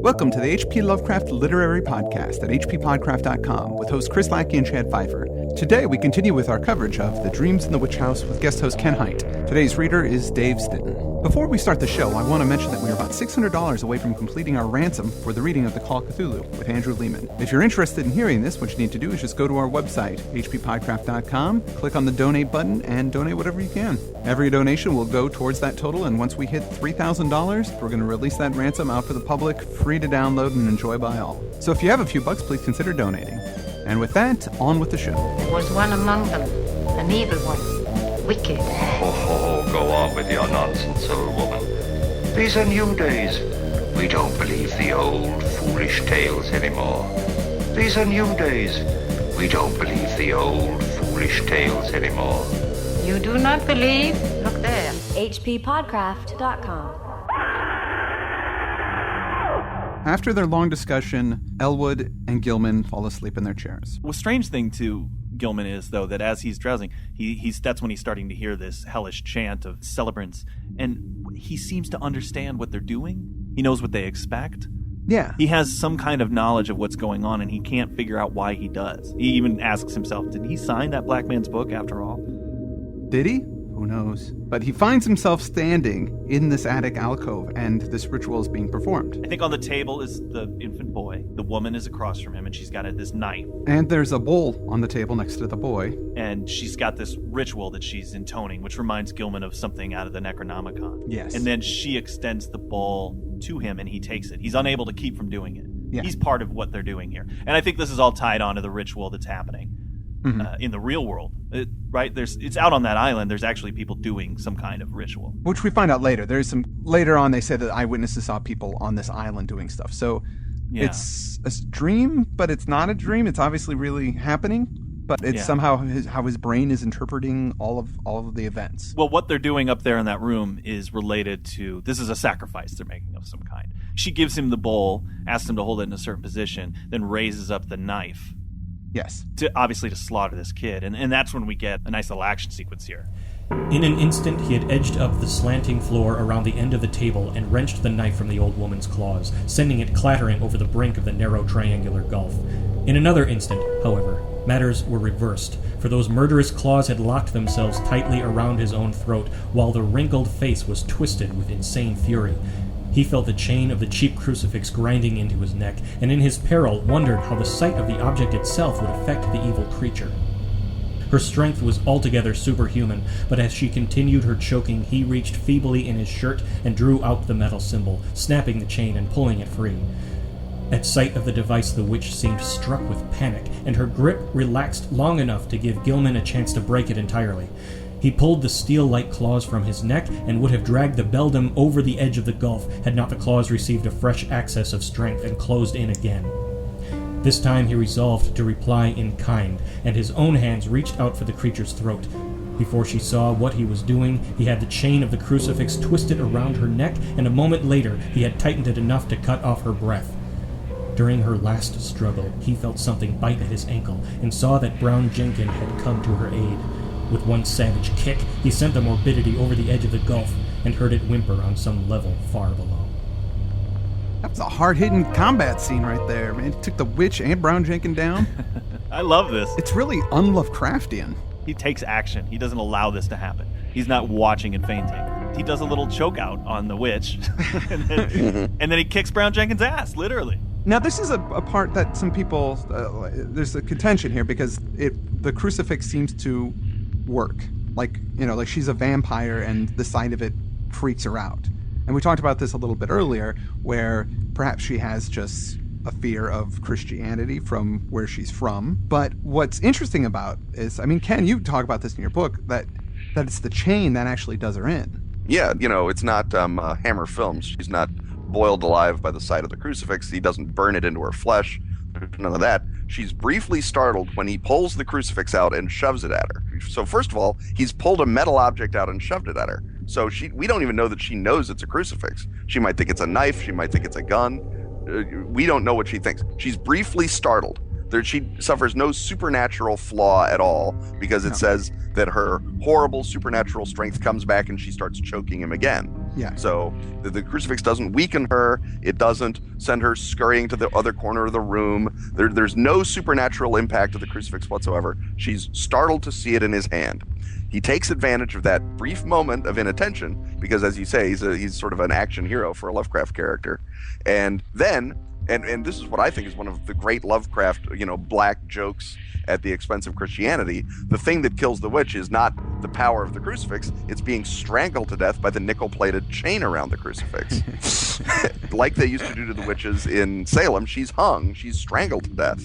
Welcome to the H.P. Lovecraft Literary Podcast at hppodcraft.com with hosts Chris Lackey and Chad Pfeiffer. Today we continue with our coverage of The Dreams in the Witch House with guest host Ken Hite. Today's reader is Dave Stitton. Before we start the show, I want to mention that we are about $600 away from completing our ransom for the reading of The Call of Cthulhu with Andrew Lehman. If you're interested in hearing this, what you need to do is just go to our website, hppodcraft.com, click on the donate button, and donate whatever you can. Every donation will go towards that total, and once we hit $3,000, we're going to release that ransom out for the public, free to download and enjoy by all. So if you have a few bucks, please consider donating. And with that, on with the show. There was one among them, an evil one, wicked. Oh, go on with your nonsense, old woman. These are new days. We don't believe the old, foolish tales anymore. These are new days. We don't believe the old, foolish tales anymore. You do not believe? Look there. hppodcraft.com. After their long discussion, Elwood and Gilman fall asleep in their chairs. Well, strange thing to Gilman is, though, that as he's drowsing, that's when he's starting to hear this hellish chant of celebrants, and he seems to understand what they're doing. He knows what they expect. Yeah. He has some kind of knowledge of what's going on, and he can't figure out why he does. He even asks himself, did he sign that black man's book after all? Did he? Who knows? But he finds himself standing in this attic alcove, and this ritual is being performed. I think on the table is the infant boy. The woman is across from him, and she's got this knife. And there's a bowl on the table next to the boy. And she's got this ritual that she's intoning, which reminds Gilman of something out of the Necronomicon. Yes. And then she extends the bowl to him, and he takes it. He's unable to keep from doing it. Yeah. He's part of what they're doing here. And I think this is all tied on to the ritual that's happening. In the real world, right? It's out on that island. There's actually people doing some kind of ritual, which we find out later. Later on, they say that eyewitnesses saw people on this island doing stuff. So It's a dream, but it's not a dream. It's obviously really happening, but it's somehow how his brain is interpreting all of the events. Well, what they're doing up there in that room is related to, this is a sacrifice they're making of some kind. She gives him the bowl, asks him to hold it in a certain position, then raises up the knife. Yes. Obviously to slaughter this kid. And that's when we get a nice little action sequence here. In an instant, he had edged up the slanting floor around the end of the table and wrenched the knife from the old woman's claws, sending it clattering over the brink of the narrow triangular gulf. In another instant, however, matters were reversed, for those murderous claws had locked themselves tightly around his own throat, while the wrinkled face was twisted with insane fury. He felt the chain of the cheap crucifix grinding into his neck, and in his peril wondered how the sight of the object itself would affect the evil creature. Her strength was altogether superhuman, but as she continued her choking, he reached feebly in his shirt and drew out the metal symbol, snapping the chain and pulling it free. At sight of the device, the witch seemed struck with panic, and her grip relaxed long enough to give Gilman a chance to break it entirely. He pulled the steel-like claws from his neck and would have dragged the beldam over the edge of the gulf had not the claws received a fresh access of strength and closed in again. This time he resolved to reply in kind, and his own hands reached out for the creature's throat. Before she saw what he was doing, he had the chain of the crucifix twisted around her neck, and a moment later he had tightened it enough to cut off her breath. During her last struggle, he felt something bite at his ankle and saw that Brown Jenkins had come to her aid. With one savage kick, he sent the morbidity over the edge of the gulf and heard it whimper on some level far below. That was a hard-hitting combat scene right there, man. It took the witch and Brown Jenkins down. I love this. It's really un-Lovecraftian. He takes action. He doesn't allow this to happen. He's not watching and fainting. He does a little choke out on the witch, and then he kicks Brown Jenkins' ass, literally. Now, this is a part that some people, there's a contention here because the crucifix seems to work. Like she's a vampire and the sight of it freaks her out. And we talked about this a little bit earlier, where perhaps she has just a fear of Christianity from where she's from. But what's interesting about is, Ken, you talk about this in your book, that it's the chain that actually does her in. Yeah, it's not Hammer Films. She's not boiled alive by the sight of the crucifix. He doesn't burn it into her flesh. None of that. She's briefly startled when he pulls the crucifix out and shoves it at her. So first of all, he's pulled a metal object out and shoved it at her. So we don't even know that she knows it's a crucifix. She might think it's a knife. She might think it's a gun. We don't know what she thinks. She's briefly startled. She suffers no supernatural flaw at all because it says that her horrible supernatural strength comes back and she starts choking him again. Yeah. So the crucifix doesn't weaken her. It doesn't send her scurrying to the other corner of the room. There's no supernatural impact of the crucifix whatsoever. She's startled to see it in his hand. He takes advantage of that brief moment of inattention because, as you say, he's sort of an action hero for a Lovecraft character. And then, and this is what I think is one of the great Lovecraft, black jokes at the expense of Christianity. The thing that kills the witch is not the power of the crucifix. It's being strangled to death by the nickel-plated chain around the crucifix. Like they used to do to the witches in Salem, she's hung, she's strangled to death,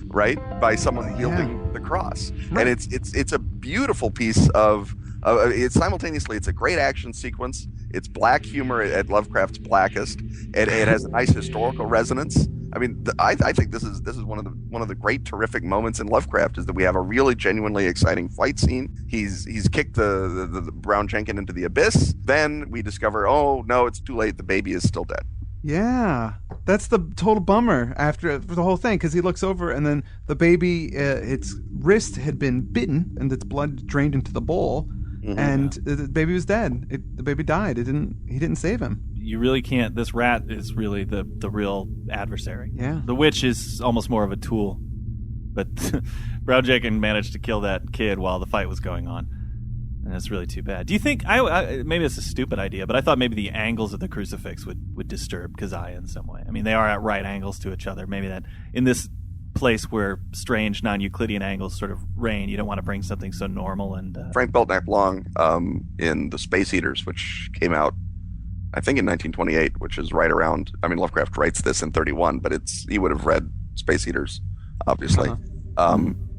right, by someone wielding the cross. Right. And it's a beautiful piece of it's simultaneously, it's a great action sequence. It's black humor at Lovecraft's blackest. It has a nice historical resonance. I mean, I think this is one of the great terrific moments in Lovecraft is that we have a really genuinely exciting fight scene. He's kicked the Brown Jenkin into the abyss. Then we discover, oh no, it's too late. The baby is still dead. Yeah, that's the total bummer after the whole thing, because he looks over and then the baby, its wrist had been bitten and its blood drained into the bowl, and the baby was dead. The baby died. He didn't save him. You really can't. This rat is really the real adversary. Yeah, the witch is almost more of a tool, but Brown Jenkin managed to kill that kid while the fight was going on. And it's really too bad. Do you think, maybe it's a stupid idea, but I thought maybe the angles of the crucifix would disturb Keziah in some way. I mean, they are at right angles to each other. Maybe that in this place where strange non-Euclidean angles sort of reign, you don't want to bring something so normal. And Frank Belknap Long in The Space Eaters, which came out, I think, in 1928, which is right around, I mean, Lovecraft writes this in 31, but he would have read Space Eaters, obviously.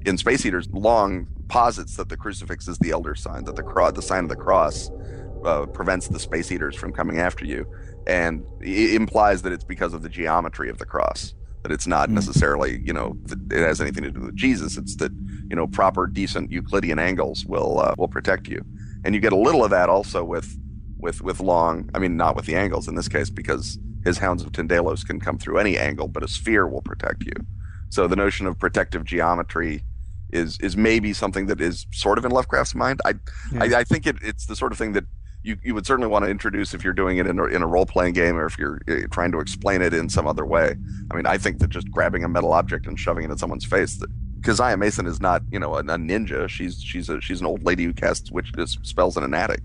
In Space Eaters, Long posits that the crucifix is the elder sign, that the sign of the cross prevents the space eaters from coming after you, and it implies that it's because of the geometry of the cross, that it's not necessarily, that it has anything to do with Jesus. It's that, proper, decent Euclidean angles will protect you, and you get a little of that also with Long. I mean, not with the angles in this case, because his Hounds of Tindalos can come through any angle, but a sphere will protect you. So the notion of protective geometry is maybe something that is sort of in Lovecraft's mind. I think it's the sort of thing that you would certainly want to introduce if you're doing it in a role-playing game, or if you're trying to explain it in some other way. I mean, I think that just grabbing a metal object and shoving it in someone's face, that Keziah Mason is not, a ninja. She's an old lady who casts witch spells in an attic.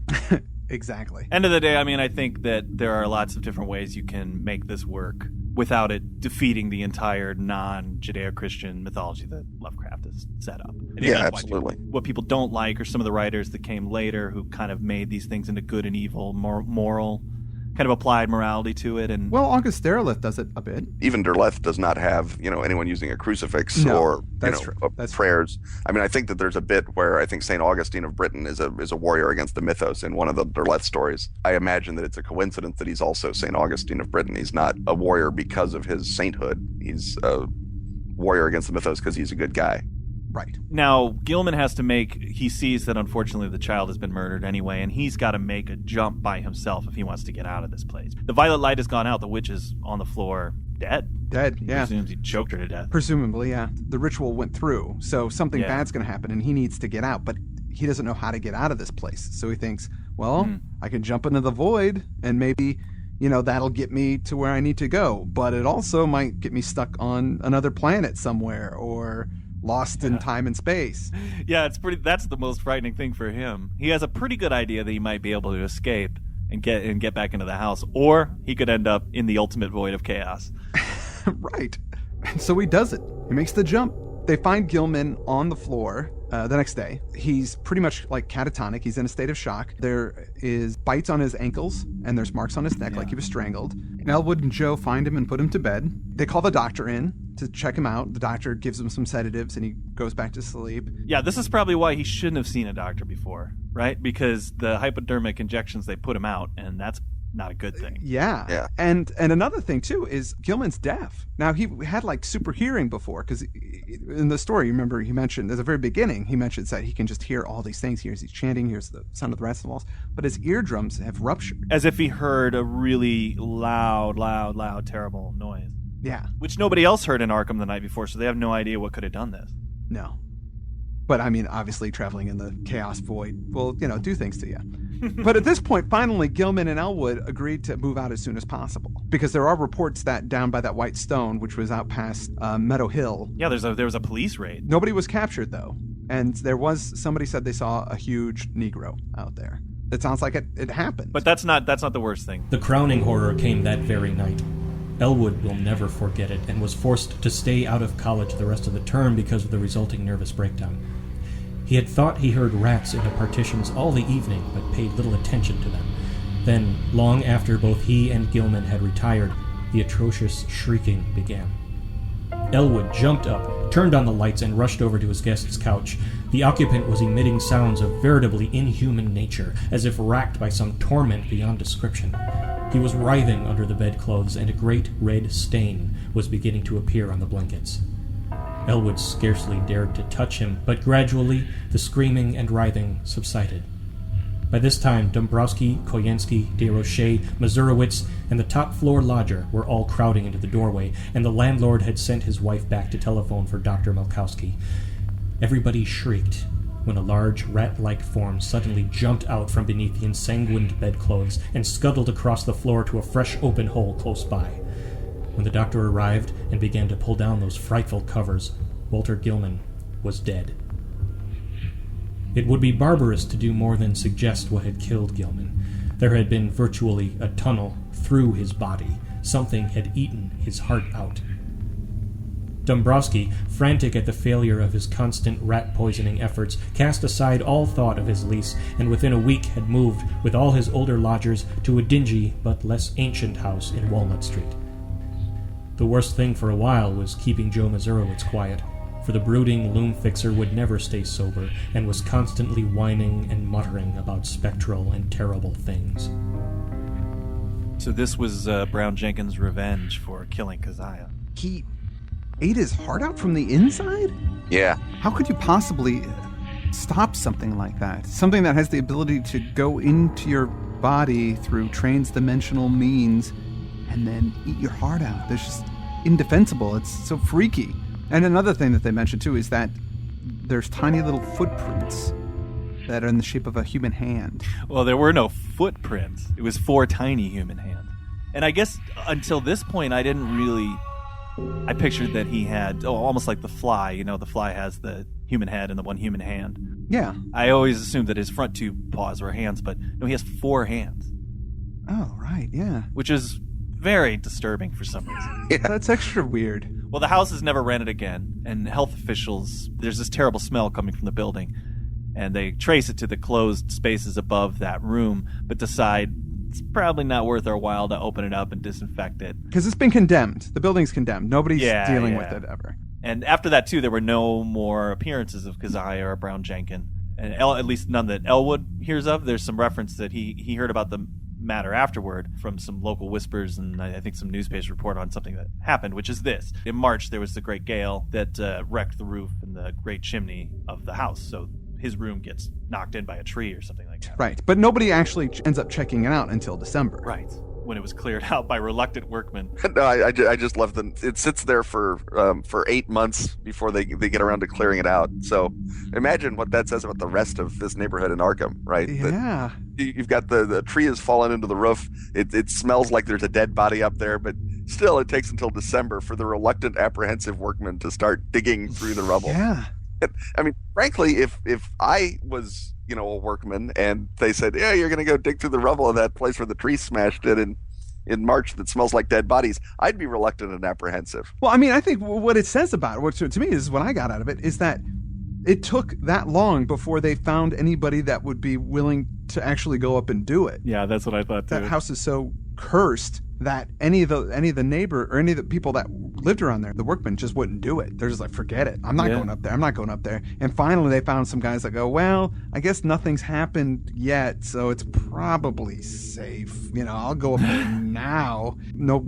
Exactly. End of the day, I mean, I think that there are lots of different ways you can make this work without it defeating the entire non-Judeo-Christian mythology that Lovecraft has set up. Yeah, absolutely. What people don't like are some of the writers that came later who kind of made these things into good and evil, moral, kind of applied morality to it. And well, August Derleth does it a bit. Even Derleth does not have, anyone using a crucifix or prayers. I mean, I think that there's a bit where I think St. Augustine of Britain is a warrior against the mythos in one of the Derleth stories. I imagine that it's a coincidence that he's also St. Augustine of Britain. He's not a warrior because of his sainthood. He's a warrior against the mythos because he's a good guy. Right. Now, Gilman has to he sees that unfortunately the child has been murdered anyway, and he's got to make a jump by himself if he wants to get out of this place. The violet light has gone out. The witch is on the floor, dead. He presumes he choked her to death. Presumably, yeah. The ritual went through, so something bad's going to happen, and he needs to get out, but he doesn't know how to get out of this place. So he thinks, well, I can jump into the void, and maybe, that'll get me to where I need to go, but it also might get me stuck on another planet somewhere, or lost in time and space. Yeah, that's the most frightening thing for him. He has a pretty good idea that he might be able to escape and get back into the house, or he could end up in the ultimate void of chaos. Right. So he does it. He makes the jump. They find Gilman on the floor the next day. He's pretty much like catatonic. He's in a state of shock. There is bites on his ankles, and there's marks on his neck like he was strangled. And Elwood and Joe find him and put him to bed. They call the doctor in to check him out. The doctor gives him some sedatives, and he goes back to sleep. Yeah, this is probably why he shouldn't have seen a doctor before, right? Because the hypodermic injections, they put him out, and that's not a good thing. Yeah. And another thing, too, is Gilman's deaf. Now, he had, super hearing before, because in the story, remember, he mentioned, at the very beginning, he mentions that he can just hear all these things. He hears chanting, hears the sound of the rats in the walls, but his eardrums have ruptured. As if he heard a really loud, terrible noise. Yeah. Which nobody else heard in Arkham the night before, so they have no idea what could have done this. No. But I mean, obviously, traveling in the chaos void will, do things to you. But at this point, finally, Gilman and Elwood agreed to move out as soon as possible because there are reports that down by that White Stone, which was out past Meadow Hill. Yeah, there was a police raid. Nobody was captured, though. And somebody said they saw a huge Negro out there. It sounds like it happened. But that's not the worst thing. The crowning horror came that very night. Elwood will never forget it and was forced to stay out of college the rest of the term because of the resulting nervous breakdown. He had thought he heard rats in the partitions all the evening, but paid little attention to them. Then, long after both he and Gilman had retired, the atrocious shrieking began. Elwood jumped up, turned on the lights, and rushed over to his guest's couch. The occupant was emitting sounds of veritably inhuman nature, as if racked by some torment beyond description. He was writhing under the bedclothes, and a great red stain was beginning to appear on the blankets. Elwood scarcely dared to touch him, but gradually the screaming and writhing subsided. By this time, Dombrowski, Koyensky, Desrochers, Mazurowitz, and the top-floor lodger were all crowding into the doorway, and the landlord had sent his wife back to telephone for Dr. Malkowski. Everybody shrieked when a large, rat-like form suddenly jumped out from beneath the ensanguined bedclothes and scuttled across the floor to a fresh open hole close by. When the doctor arrived and began to pull down those frightful covers, Walter Gilman was dead. It would be barbarous to do more than suggest what had killed Gilman. There had been virtually a tunnel through his body. Something had eaten his heart out. Dombrowski, frantic at the failure of his constant rat-poisoning efforts, cast aside all thought of his lease, and within a week had moved, with all his older lodgers, to a dingy but less ancient house in Walnut Street. The worst thing for a while was keeping Joe Mazurowitz quiet, for the brooding loom-fixer would never stay sober and was constantly whining and muttering about spectral and terrible things. So this was Brown Jenkins' revenge for killing Keziah. He ate his heart out from the inside? Yeah. How could you possibly stop something like that? Something that has the ability to go into your body through trans-dimensional means and then eat your heart out. It's just indefensible. It's so freaky. And another thing that they mentioned, too, is that there's tiny little footprints that are in the shape of a human hand. Well, there were no footprints. It was 4 tiny human hands. And I guess until this point, I pictured that he had, almost like the Fly. The Fly has the human head and the one human hand. Yeah. I always assumed that his front 2 paws were hands, but no, he has 4 hands. Oh, right, yeah. Which is very disturbing for some reason. Yeah. That's extra weird. Well, the house is never rented again, and health officials, there's this terrible smell coming from the building, and they trace it to the closed spaces above that room, but decide it's probably not worth our while to open it up and disinfect it. Because it's been condemned. The building's condemned. Nobody's dealing with it ever. And after that, too, there were no more appearances of Keziah or Brown Jenkins, and at least none that Elwood hears of. There's some reference that he heard about the matter afterward from some local whispers and I think some newspaper report on something that happened, which is this. In March, there was the great gale that wrecked the roof and the great chimney of the house. So his room gets knocked in by a tree or something like that. Right. But nobody actually ends up checking it out until December. Right. When it was cleared out by reluctant workmen. No, I just left them. It sits there for 8 months before they get around to clearing it out. So imagine what that says about the rest of this neighborhood in Arkham, right? Yeah. You've got the tree has fallen into the roof. It smells like there's a dead body up there, but still it takes until December for the reluctant, apprehensive workmen to start digging through the rubble. Yeah. I mean, frankly, if I was, a workman and they said, yeah, you're going to go dig through the rubble of that place where the tree smashed it in March that smells like dead bodies, I'd be reluctant and apprehensive. Well, I mean, I think what it says about it, what to me is what I got out of it, is that it took that long before they found anybody that would be willing to actually go up and do it. Yeah, that's what I thought too. That house is so cursed that any of the neighbor or any of the people that lived around there, the workmen, just wouldn't do it. They're just like, forget it. I'm not going up there. I'm not going up there. And finally they found some guys that go, well, I guess nothing's happened yet, so it's probably safe. I'll go up there now. No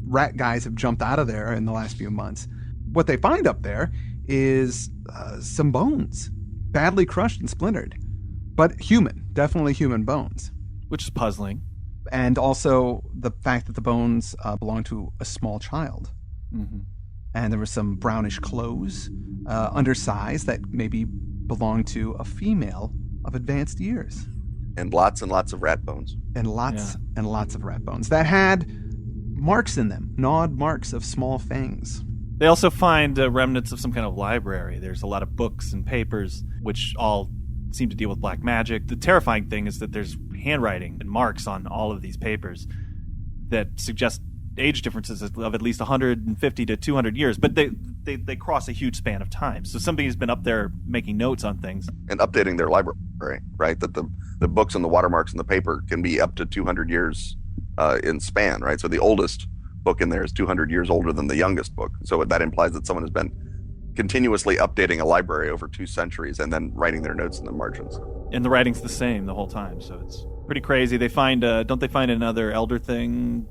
rat guys have jumped out of there in the last few months. What they find up there is some bones, badly crushed and splintered, but human, definitely human bones. Which is puzzling. And also the fact that the bones belong to a small child. Mm-hmm. And there were some brownish clothes, undersized, that maybe belonged to a female of advanced years. And lots of rat bones. And lots of rat bones that had marks in them, gnawed marks of small fangs. They also find remnants of some kind of library. There's a lot of books and papers, which all seem to deal with black magic. The terrifying thing is that there's handwriting and marks on all of these papers that suggest age differences of at least 150 to 200 years, but they cross a huge span of time. So somebody's been up there making notes on things. And updating their library, right? That the books and the watermarks in the paper can be up to 200 years in span, right? So the oldest book in there is 200 years older than the youngest book. So that implies that someone has been continuously updating a library over 2 centuries and then writing their notes in the margins. And the writing's the same the whole time, so it's pretty crazy. They find, don't they find another elder thing?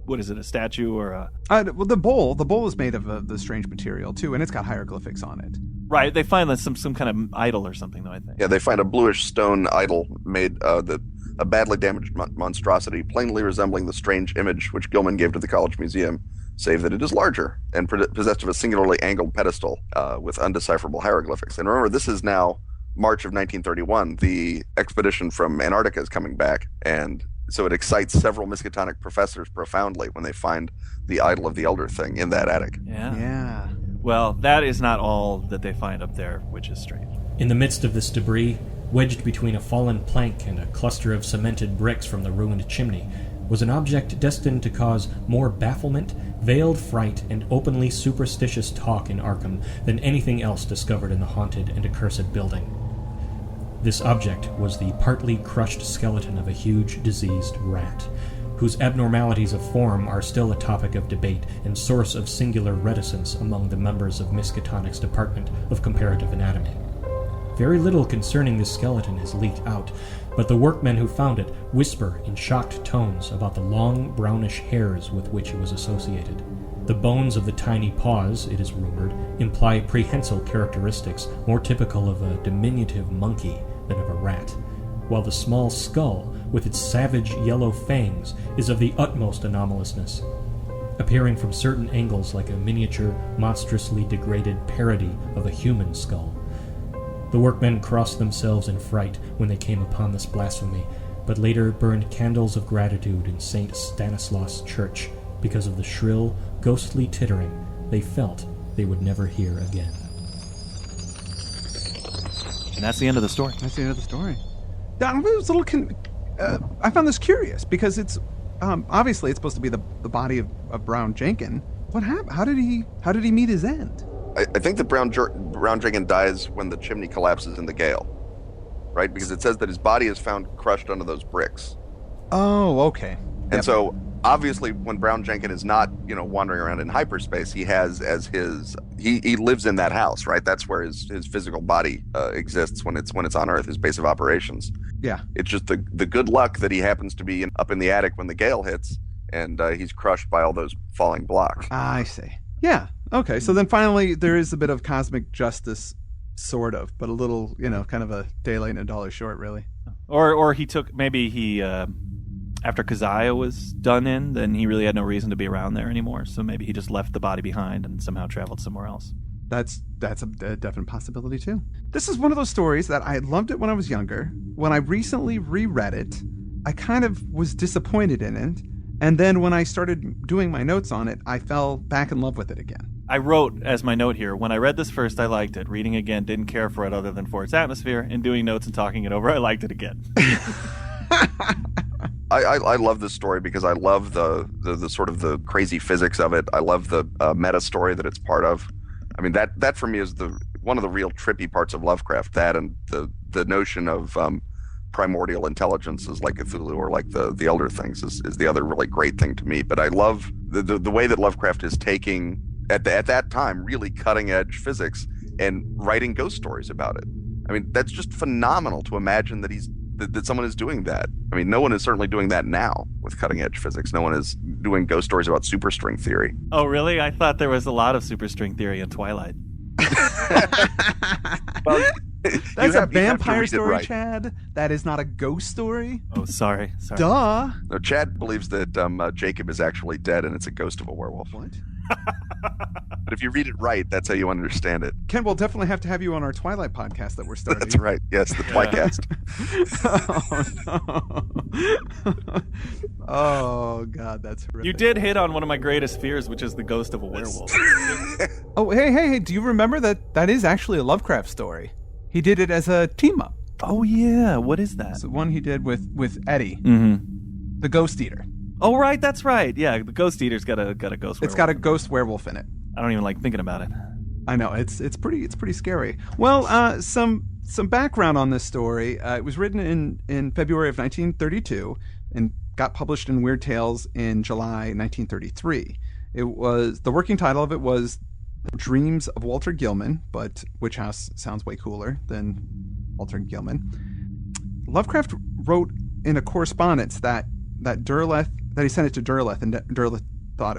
What is it, a statue or a... Well, the bowl is made of the strange material, too, and it's got hieroglyphics on it. Right, they find some kind of idol or something, though, I think. Yeah, they find a bluish stone idol made a badly damaged monstrosity, plainly resembling the strange image which Gilman gave to the College Museum, save that it is larger and possessed of a singularly angled pedestal with undecipherable hieroglyphics. And remember, this is now March of 1931. The expedition from Antarctica is coming back, and so it excites several Miskatonic professors profoundly when they find the idol of the elder thing in that attic. Yeah. Well, that is not all that they find up there, which is strange. In the midst of this debris, wedged between a fallen plank and a cluster of cemented bricks from the ruined chimney, was an object destined to cause more bafflement, veiled fright, and openly superstitious talk in Arkham than anything else discovered in the haunted and accursed building. This object was the partly crushed skeleton of a huge, diseased rat, whose abnormalities of form are still a topic of debate and source of singular reticence among the members of Miskatonic's Department of Comparative Anatomy. Very little concerning this skeleton has leaked out, but the workmen who found it whisper in shocked tones about the long, brownish hairs with which it was associated. The bones of the tiny paws, it is rumored, imply prehensile characteristics more typical of a diminutive monkey than of a rat, while the small skull, with its savage yellow fangs, is of the utmost anomalousness, appearing from certain angles like a miniature, monstrously degraded parody of a human skull. The workmen crossed themselves in fright when they came upon this blasphemy, but later burned candles of gratitude in St. Stanislaus Church because of the shrill, ghostly tittering they felt they would never hear again. And that's the end of the story. That's the end of the story. I was a little I found this curious because it's obviously it's supposed to be the body of Brown Jenkin. What happened? How did he meet his end? I think that Brown Jenkin dies when the chimney collapses in the gale, right? Because it says that his body is found crushed under those bricks. Oh, okay. And so obviously when Brown Jenkin is not, wandering around in hyperspace, he has as his he lives in that house, right? That's where his physical body exists when it's on Earth, his base of operations. Yeah. It's just the good luck that he happens to be up in the attic when the gale hits, and he's crushed by all those falling blocks. I see. Yeah. Okay. So then finally there is a bit of cosmic justice, sort of, but a little, kind of a day late and a dollar short, really. Or he took, maybe he, after Keziah was done in, then he really had no reason to be around there anymore. So maybe he just left the body behind and somehow traveled somewhere else. That's a definite possibility too. This is one of those stories that I loved it when I was younger. When I recently reread it, I kind of was disappointed in it. And then when I started doing my notes on it, I fell back in love with it again. I wrote as my note here, when I read this first, I liked it. Reading again, didn't care for it other than for its atmosphere. And doing notes and talking it over, I liked it again. I love this story because I love the sort of the crazy physics of it. I love the meta story that it's part of. I mean, that for me is one of the real trippy parts of Lovecraft. That and the notion of primordial intelligences like Cthulhu or like the Elder Things is the other really great thing to me. But I love the way that Lovecraft is taking at that time really cutting edge physics and writing ghost stories about it. I mean, that's just phenomenal to imagine that someone is doing that. I mean, no one is certainly doing that now with cutting edge physics. No one is doing ghost stories about superstring theory. Oh, really? I thought there was a lot of superstring theory in Twilight. Well, that's a vampire story, right. Chad. That is not a ghost story. Oh, sorry. Duh. No, Chad believes that Jacob is actually dead and it's a ghost of a werewolf. What? But if you read it right, that's how you understand it. Ken, we'll definitely have to have you on our Twilight podcast that we're starting. That's right. Yes, the Twicast. Oh, no. Oh, God, that's horrific. You did hit on one of my greatest fears, which is the ghost of a werewolf. Oh, hey, do you remember that is actually a Lovecraft story? He did it as a team-up. Oh, yeah. What is that? It's the one he did with Eddie, Mm-hmm. the Ghost Eater. Oh, right. That's right. Yeah, the Ghost Eater's got a ghost werewolf. It's got a ghost werewolf in it. I don't even like thinking about it. I know, it's pretty scary. Well, some background on this story. It was written in February of 1932 and got published in Weird Tales in July 1933. The working title of it was The Dreams of Walter Gilman, but Witch House sounds way cooler than Walter Gilman. Lovecraft wrote in a correspondence that he sent it to Derleth, and Derleth thought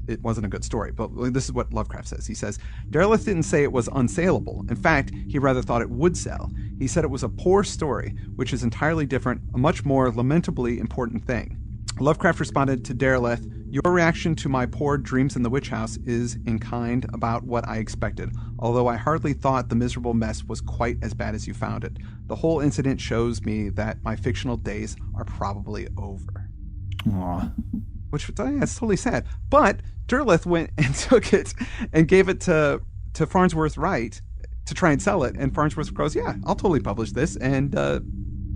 it wasn't a good story. But this is what Lovecraft says. He says, Derleth didn't say it was unsaleable. In fact, he rather thought it would sell. He said it was a poor story, which is entirely different, a much more lamentably important thing. Lovecraft responded to Derleth, your reaction to my poor Dreams in the Witch House is in kind about what I expected, although I hardly thought the miserable mess was quite as bad as you found it. The whole incident shows me that my fictional days are probably over. Aw. Which, yeah, it's totally sad. But Derleth went and took it and gave it to Farnsworth Wright to try and sell it. And Farnsworth goes, yeah, I'll totally publish this. And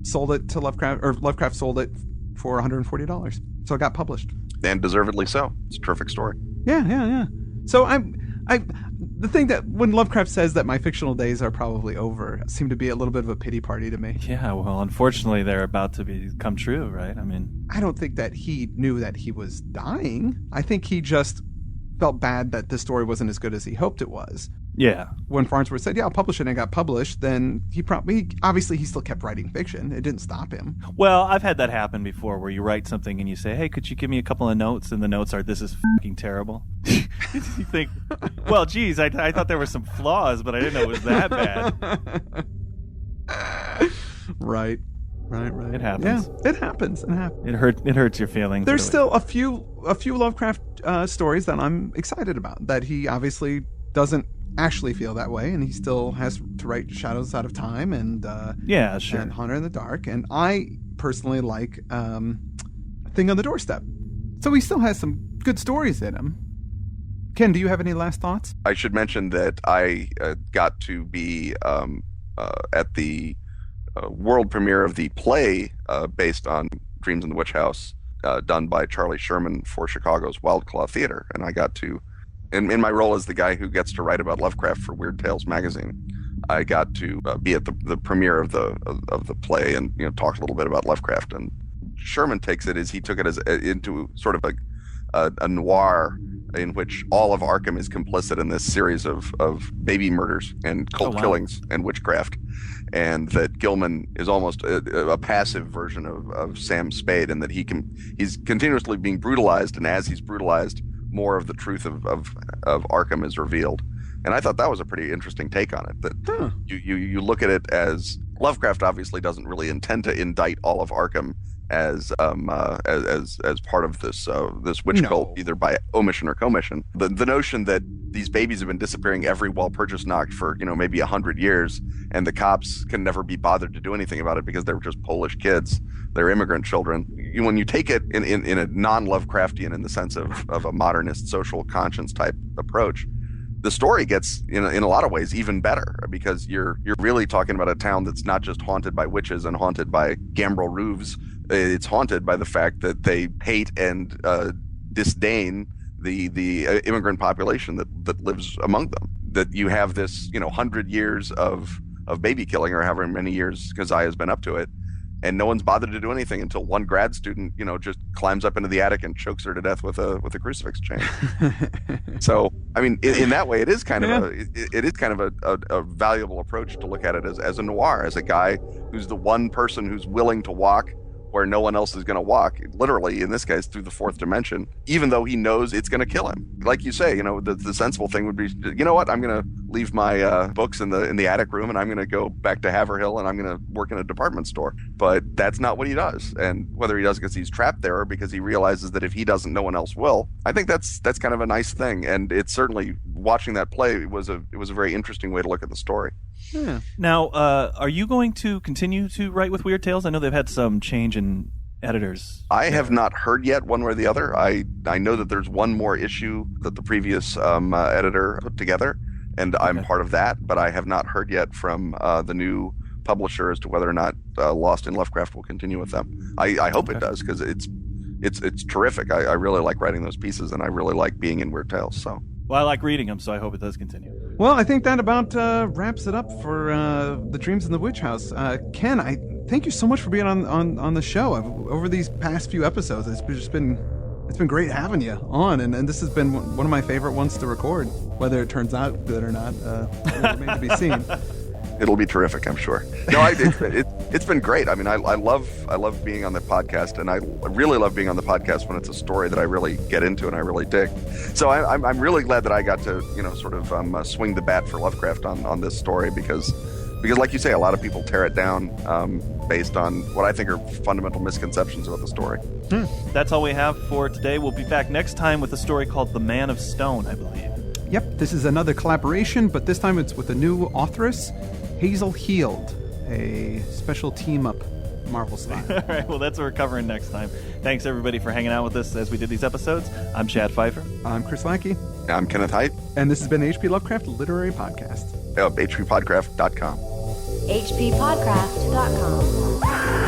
sold it to Lovecraft, or Lovecraft sold it for $140. So it got published. And deservedly so. It's a terrific story. Yeah. So the thing that when Lovecraft says that my fictional days are probably over seemed to be a little bit of a pity party to me. Yeah, well, unfortunately, they're about to come true, right? I mean, I don't think that he knew that he was dying. I think he just felt bad that the story wasn't as good as he hoped it was. yeah. When Farnsworth said, yeah, I'll publish it, and it got published, then he still kept writing fiction. It didn't stop him. Well, I've had that happen before where you write something and you say, hey, could you give me a couple of notes? And the notes are, this is fucking terrible. You think, well, geez, I thought there were some flaws, but I didn't know it was that bad. Right. It happens. Yeah, it happens. It hurts your feelings. There's really. still a few Lovecraft stories that I'm excited about, that he obviously doesn't actually feel that way, and he still has to write Shadows Out of Time and yeah, sure. and Haunter in the Dark, and I personally like Thing on the Doorstep. So he still has some good stories in him. Ken, do you have any last thoughts? I should mention that I got to be at the world premiere of the play based on Dreams in the Witch House, done by Charlie Sherman for Chicago's Wild Claw Theater, and I got to, in my role as the guy who gets to write about Lovecraft for Weird Tales magazine, I got to be at the premiere of the play and talk a little bit about Lovecraft. And Sherman takes it as he took it as into sort of a noir in which all of Arkham is complicit in this series of baby murders and cult killings and witchcraft, and that Gilman is almost a passive version of Sam Spade, and that he's continuously being brutalized, and as he's brutalized, more of the truth of Arkham is revealed. And I thought that was a pretty interesting take on it, that you look at it as Lovecraft obviously doesn't really intend to indict all of Arkham as part of this witch cult, either by omission or commission. The notion that these babies have been disappearing every Walpurgis Nacht for maybe 100 years, and the cops can never be bothered to do anything about it because they're just Polish kids, they're immigrant children. When you take it in a non-Lovecraftian, in the sense of a modernist social conscience type approach, the story gets, in a lot of ways, even better, because you're really talking about a town that's not just haunted by witches and haunted by gambrel roofs. It's haunted by the fact that they hate and disdain the immigrant population that lives among them. That you have this 100 years of baby killing, or however many years Keziah has been up to it, and no one's bothered to do anything until one grad student just climbs up into the attic and chokes her to death with a crucifix chain. So I mean, in that way, it is kind of a valuable approach to look at it as a noir, as a guy who's the one person who's willing to walk where no one else is going to walk, literally in this case through the fourth dimension, even though he knows it's going to kill him. Like you say, the sensible thing would be, what, I'm going to leave my books in the attic room, and I'm going to go back to Haverhill, and I'm going to work in a department store. But that's not what he does. And whether he does it because he's trapped there or because he realizes that if he doesn't, no one else will, I think that's kind of a nice thing. And it's certainly watching that play, it was a very interesting way to look at the story. Yeah. Now, are you going to continue to write with Weird Tales? I know they've had some change in editors. I have not heard yet one way or the other. I know that there's one more issue that the previous editor put together, and I'm part of that, but I have not heard yet from the new publisher as to whether or not Lost in Lovecraft will continue with them. I hope it does, because it's terrific. I really like writing those pieces, and I really like being in Weird Tales. So. Well, I like reading them, so I hope it does continue. Well, I think that about wraps it up for the Dreams in the Witch House. Ken, I thank you so much for being on the show. Over these past few episodes, it's been great having you on, and this has been one of my favorite ones to record. Whether it turns out good or not remains to be seen. It'll be terrific, I'm sure. No, it's been great. I mean, I love being on the podcast, and I really love being on the podcast when it's a story that I really get into and I really dig. So I'm really glad that I got to sort of swing the bat for Lovecraft on this story because like you say, a lot of people tear it down based on what I think are fundamental misconceptions about the story. That's all we have for today. We'll be back next time with a story called The Man of Stone, I believe. Yep, this is another collaboration, but this time it's with a new authoress, Hazel Heald, a special team-up Marvel style. All right, well, that's what we're covering next time. Thanks, everybody, for hanging out with us as we did these episodes. I'm Chad Pfeiffer. I'm Chris Lackey. I'm Kenneth Haidt. And this has been H.P. Lovecraft Literary Podcast. HPPodcraft.com. hppodcraft.com.